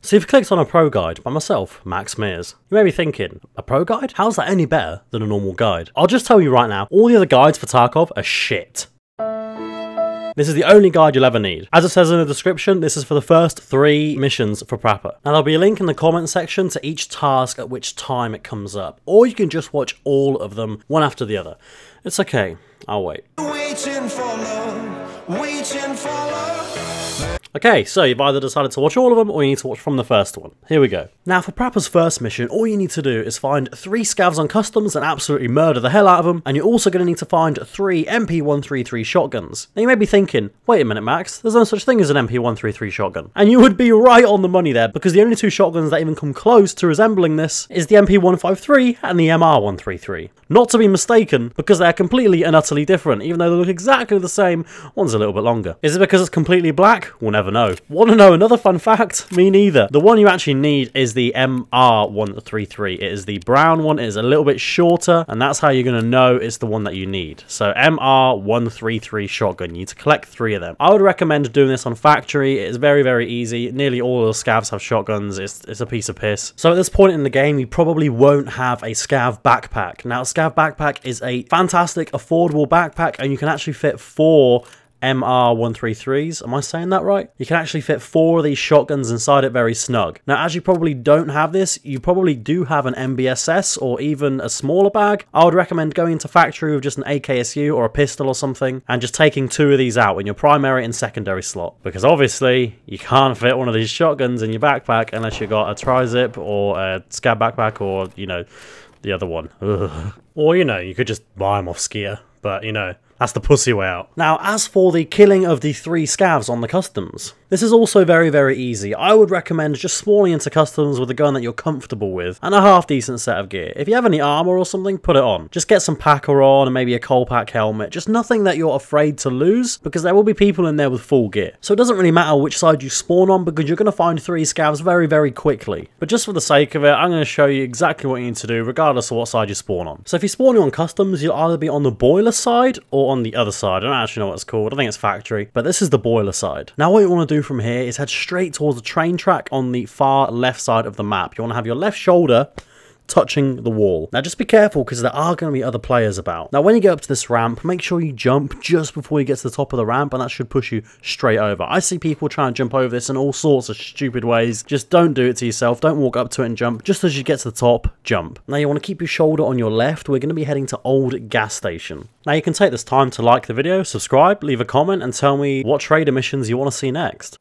So you've clicked on a pro guide by myself, Max Mears. You may be thinking, a pro guide? How's that any better than a normal guide? I'll just tell you right now, all the other guides for Tarkov are shit. This is the only guide you'll ever need. As it says in the description, this is for the first 3 missions for Prapor. Now there'll be a link in the comment section to each task at which time it comes up, or you can just watch all of them, one after the other. It's okay, I'll wait. Waiting for love, waiting for love. Okay, so you've either decided to watch all of them, or you need to watch from the first one. Here we go. Now for Prapor's first mission, all you need to do is find 3 scavs on customs and absolutely murder the hell out of them, and you're also going to need to find 3 MP133 shotguns. Now you may be thinking, wait a minute Max, there's no such thing as an MP133 shotgun. And you would be right on the money there, because the only 2 shotguns that even come close to resembling this is the MP153 and the MR133. Not to be mistaken, because they're completely and utterly different, even though they look exactly the same, one's a little bit longer. Is it because it's completely black? We'll never know. Want to know another fun fact? Me neither. The one you actually need is the MR133. It is the brown one, it is a little bit shorter, and that's how you're going to know it's the one that you need. So MR133 shotgun, you need to collect 3 of them. I would recommend doing this on factory. It is very, very easy. Nearly all of the scavs have shotguns. It's a piece of piss. So at this point in the game, you probably won't have a scav backpack. Now, scav backpack is a fantastic, affordable backpack, and you can actually fit 4 MR133s. Am I saying that right? You can actually fit 4 of these shotguns inside it very snug. Now, as you probably don't have this, you probably do have an MBSS or even a smaller bag. I would recommend going into factory with just an AKSU or a pistol or something and just taking 2 of these out in your primary and secondary slot. Because obviously, you can't fit one of these shotguns in your backpack unless you've got a tri-zip or a scab backpack or, you know, the other one. Ugh. Or, you know, you could just buy them off Skier, but, you know, that's the pussy way out. Now, as for the killing of the 3 scavs on the customs, this is also very, very easy. I would recommend just spawning into customs with a gun that you're comfortable with and a half-decent set of gear. If you have any armor or something, put it on. Just get some Packer on and maybe a coal pack helmet. Just nothing that you're afraid to lose, because there will be people in there with full gear. So it doesn't really matter which side you spawn on, because you're going to find 3 scavs very, very quickly. But just for the sake of it, I'm going to show you exactly what you need to do, regardless of what side you spawn on. So if you're spawning on customs, you'll either be on the boiler side or on the other side. I don't actually know what it's called. I think it's factory, but this is the boiler side. Now what you want to do from here is head straight towards the train track on the far left side of the map. You want to have your left shoulder touching the wall. Now just be careful, because there are going to be other players about. Now when you get up to this ramp, make sure you jump just before you get to the top of the ramp, and that should push you straight over. I see people try and jump over this in all sorts of stupid ways. Just don't do it to yourself. Don't walk up to it and jump. Just as you get to the top, jump. Now you want to keep your shoulder on your left. We're going to be heading to Old Gas Station. Now you can take this time to like the video, subscribe, leave a comment, and tell me what trader missions you want to see next.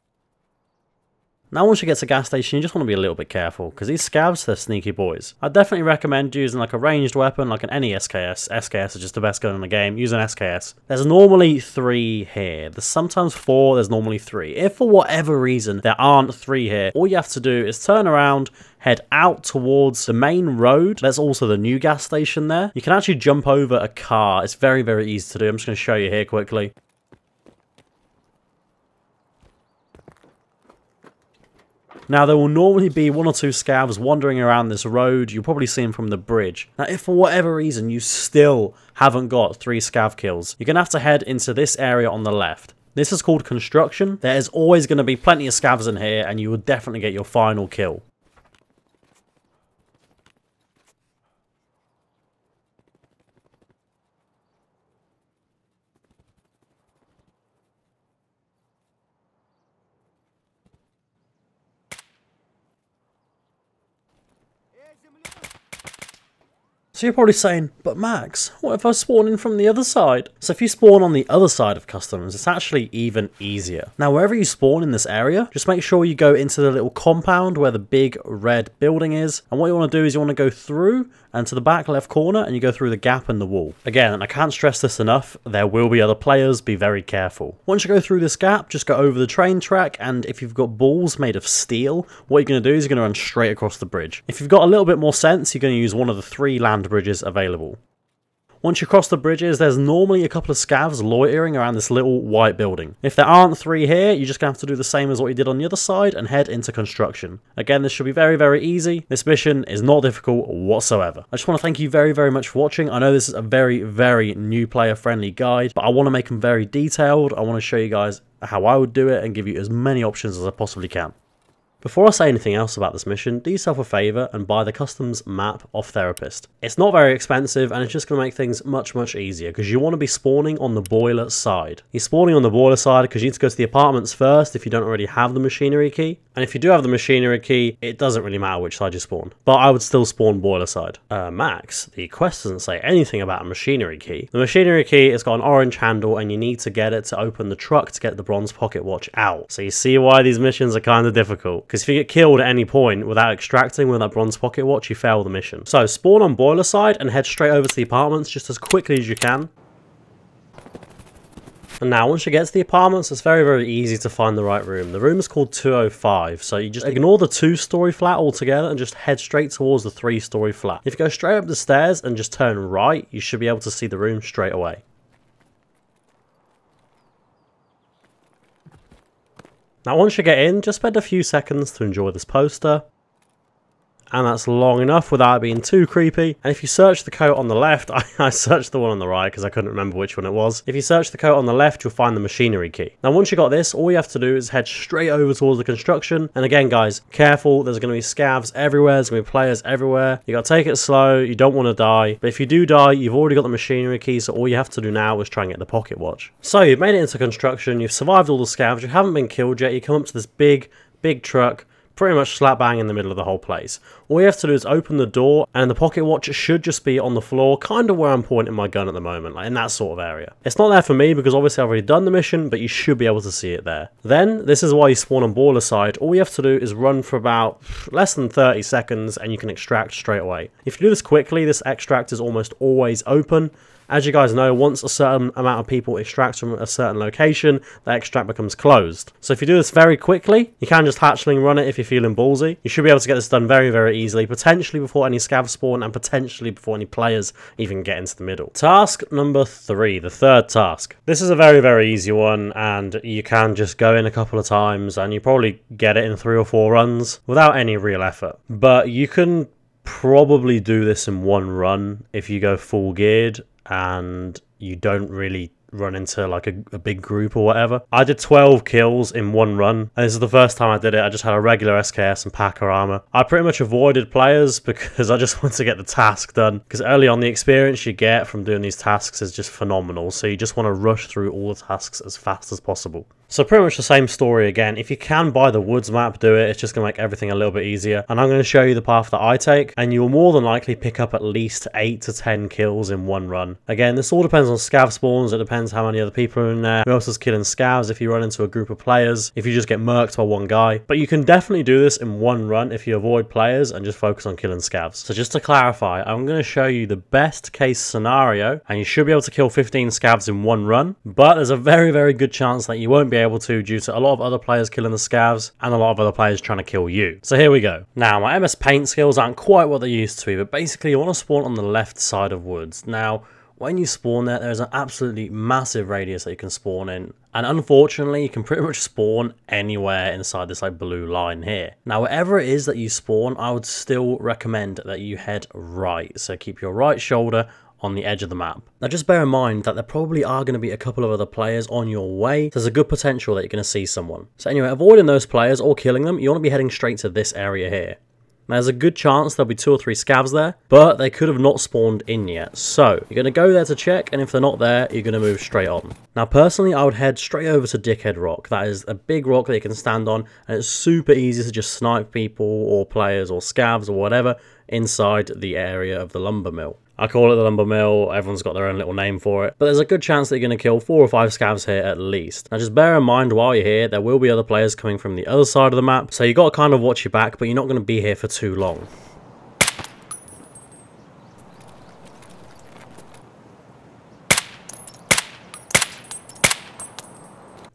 Now once you get to gas station, you just want to be a little bit careful, because these scavs, they're sneaky boys. I'd definitely recommend using like a ranged weapon, like any SKS. SKS is just the best gun in the game. Use an SKS. There's normally 3 here. There's sometimes 4, there's normally 3. If for whatever reason there aren't 3 here, all you have to do is turn around, head out towards the main road. There's also the new gas station there. You can actually jump over a car. It's very, very easy to do. I'm just going to show you here quickly. Now, there will normally be 1 or 2 scavs wandering around this road. You'll probably see them from the bridge. Now, if for whatever reason you still haven't got 3 scav kills, you're going to have to head into this area on the left. This is called construction. There is always going to be plenty of scavs in here, and you will definitely get your final kill. So you're probably saying, but Max, what if I spawn in from the other side? So if you spawn on the other side of customs, it's actually even easier. Now wherever you spawn in this area, just make sure you go into the little compound where the big red building is. And what you want to do is you want to go through and to the back left corner, and you go through the gap in the wall. Again, and I can't stress this enough, there will be other players, be very careful. Once you go through this gap, just go over the train track, and if you've got balls made of steel, what you're going to do is you're going to run straight across the bridge. If you've got a little bit more sense, you're going to use one of the 3 land bridges available. Once you cross the bridges, there's normally a couple of scavs loitering around this little white building. If there aren't 3 here, you're just going to have to do the same as what you did on the other side and head into construction. Again, this should be very, very easy. This mission is not difficult whatsoever. I just want to thank you very, very much for watching. I know this is a very, very new player-friendly guide, but I want to make them very detailed. I want to show you guys how I would do it and give you as many options as I possibly can. Before I say anything else about this mission, do yourself a favour and buy the customs map off Therapist. It's not very expensive and it's just going to make things much easier because you want to be spawning on the boiler side. You're spawning on the boiler side because you need to go to the apartments first if you don't already have the machinery key. And if you do have the machinery key, it doesn't really matter which side you spawn. But I would still spawn boiler side. Max, the quest doesn't say anything about a machinery key. The machinery key has got an orange handle and you need to get it to open the truck to get the bronze pocket watch out. So you see why these missions are kind of difficult. Because if you get killed at any point without extracting with that bronze pocket watch, you fail the mission. So spawn on boiler side and head straight over to the apartments just as quickly as you can. And now once you get to the apartments, it's very easy to find the right room. The room is called 205, so you just ignore the 2-story flat altogether and just head straight towards the 3-story flat. If you go straight up the stairs and just turn right, you should be able to see the room straight away. Now once you get in, just spend a few seconds to enjoy this poster. And that's long enough without it being too creepy. And if you search the coat on the left, I searched the one on the right because I couldn't remember which one it was. If you search the coat on the left, you'll find the machinery key. Now once you got this, all you have to do is head straight over towards the construction. And again guys, careful, there's going to be scavs everywhere, there's going to be players everywhere. You got to take it slow, you don't want to die. But if you do die, you've already got the machinery key, so all you have to do now is try and get the pocket watch. So you've made it into construction, you've survived all the scavs, you haven't been killed yet, you come up to this big truck, pretty much slap bang in the middle of the whole place. All you have to do is open the door and the pocket watch should just be on the floor, kind of where I'm pointing my gun at the moment, like in that sort of area. It's not there for me because obviously I've already done the mission, but you should be able to see it there. Then, this is why you spawn on boiler side. All you have to do is run for about less than 30 seconds and you can extract straight away. If you do this quickly, this extract is almost always open. As you guys know, once a certain amount of people extract from a certain location, the extract becomes closed. So if you do this very quickly, you can just hatchling run it if you're feeling ballsy. You should be able to get this done very easily, potentially before any scavs spawn and potentially before any players even get into the middle. Task number 3, the third task. This is a very easy one and you can just go in a couple of times and you probably get it in 3 or 4 runs without any real effort. But you can probably do this in one run if you go full geared and you don't really run into like a big group or whatever. I did 12 kills in one run and this is the first time I did it. I just had a regular SKS and Packer armor. I pretty much avoided players because I just wanted to get the task done, because early on the experience you get from doing these tasks is just phenomenal, so you just want to rush through all the tasks as fast as possible. So pretty much the same story again. If you can buy the woods map, do it. It's just going to make everything a little bit easier. And I'm going to show you the path that I take, and you'll more than likely pick up at least 8 to 10 kills in one run. Again, this all depends on scav spawns. It depends how many other people are in there, who else is killing scavs, if you run into a group of players, if you just get murked by one guy. But you can definitely do this in one run if you avoid players and just focus on killing scavs. So just to clarify, I'm going to show you the best case scenario, and you should be able to kill 15 scavs in one run. But there's a very good chance that you won't be able to due to a lot of other players killing the scavs and a lot of other players trying to kill you. So here we go. Now, my MS Paint skills aren't quite what they used to be, but basically you want to spawn on the left side of woods. Now, when you spawn there's an absolutely massive radius that you can spawn in, and unfortunately you can pretty much spawn anywhere inside this like blue line here. Now wherever it is that you spawn, I would still recommend that you head right, so keep your right shoulder on the edge of the map. Now just bear in mind that there probably are going to be a couple of other players on your way. There's a good potential that you're going to see someone. So anyway, avoiding those players or killing them, you want to be heading straight to this area here. Now, there's a good chance there'll be 2 or 3 scavs there, but they could have not spawned in yet. So, you're going to go there to check, and if they're not there, you're going to move straight on. Now, personally, I would head straight over to Dickhead Rock. That is a big rock that you can stand on, and it's super easy to just snipe people or players or scavs or whatever inside the area of the lumber mill. I call it the lumber mill, everyone's got their own little name for it, but there's a good chance that you're going to kill 4 or 5 scavs here at least. Now just bear in mind while you're here, there will be other players coming from the other side of the map, so you got to kind of watch your back, but you're not going to be here for too long.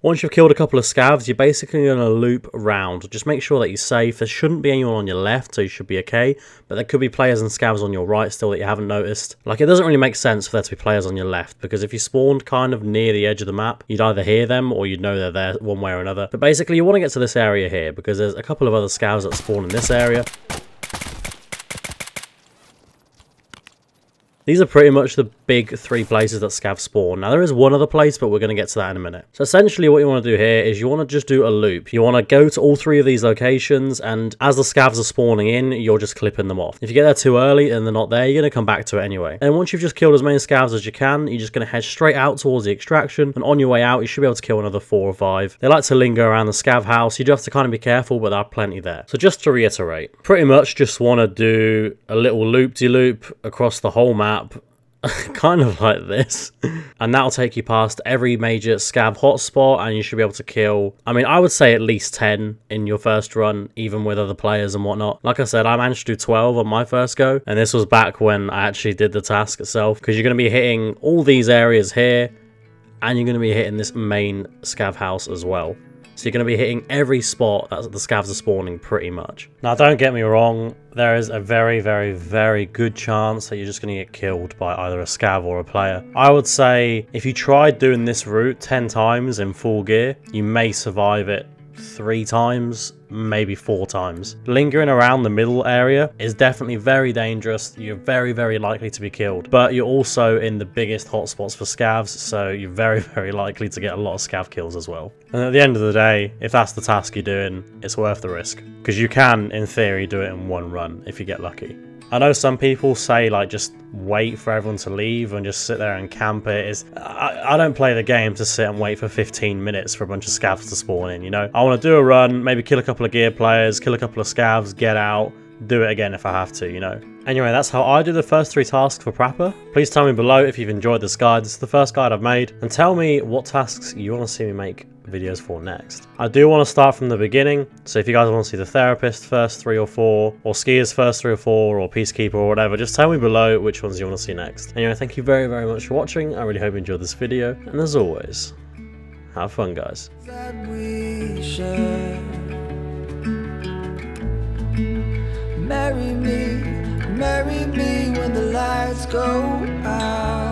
Once you've killed a couple of scavs, you're basically going to loop around. Just make sure that you're safe. There shouldn't be anyone on your left, so you should be okay. But there could be players and scavs on your right still that you haven't noticed. Like, it doesn't really make sense for there to be players on your left, because if you spawned kind of near the edge of the map, you'd either hear them or you'd know they're there one way or another. But basically, you want to get to this area here, because there's a couple of other scavs that spawn in this area. These are pretty much the big 3 places that scavs spawn. Now there is one other place, but we're going to get to that in a minute. So essentially what you want to do here is you want to just do a loop. You want to go to all 3 of these locations, and as the scavs are spawning in, you're just clipping them off. If you get there too early and they're not there, you're going to come back to it anyway. And once you've just killed as many scavs as you can, you're just going to head straight out towards the extraction, and on your way out you should be able to kill another 4 or 5. They like to linger around the scav house. You do have to kind of be careful, but there are plenty there. So just to reiterate, pretty much just want to do a little loop-de-loop across the whole map, kind of like this, and that'll take you past every major scav hotspot, and you should be able to kill, I mean, I would say at least 10 in your first run, even with other players and whatnot. Like I said, I managed to do 12 on my first go, and this was back when I actually did the task itself, because you're going to be hitting all these areas here, and you're going to be hitting this main scav house as well. So you're going to be hitting every spot that the scavs are spawning pretty much. Now don't get me wrong, there is a very, very, very good chance that you're just going to get killed by either a scav or a player. I would say if you tried doing this route 10 times in full gear, you may survive it 3 times, maybe 4 times. Lingering around the middle area is definitely very dangerous. You're very, very likely to be killed, but you're also in the biggest hotspots for scavs, so you're very, very likely to get a lot of scav kills as well. And at the end of the day, if that's the task you're doing, it's worth the risk, because you can, in theory, do it in 1 run if you get lucky. I know some people say, like, just wait for everyone to leave and just sit there and camp it. I don't play the game to sit and wait for 15 minutes for a bunch of scavs to spawn in, you know? I want to do a run, maybe kill a couple of gear players, kill a couple of scavs, get out, do it again if I have to, you know? Anyway, that's how I do the first 3 tasks for Prapor. Please tell me below if you've enjoyed this guide. This is the first guide I've made. And tell me what tasks you want to see me make videos for next. I do want to start from the beginning, so if you guys want to see the therapist first 3 or 4, or skiers first 3 or 4, or peacekeeper or whatever, just tell me below which ones you want to see next. Anyway, thank you very, very much for watching. I really hope you enjoyed this video, and as always, have fun, guys. that we share. Marry me when the lights go out.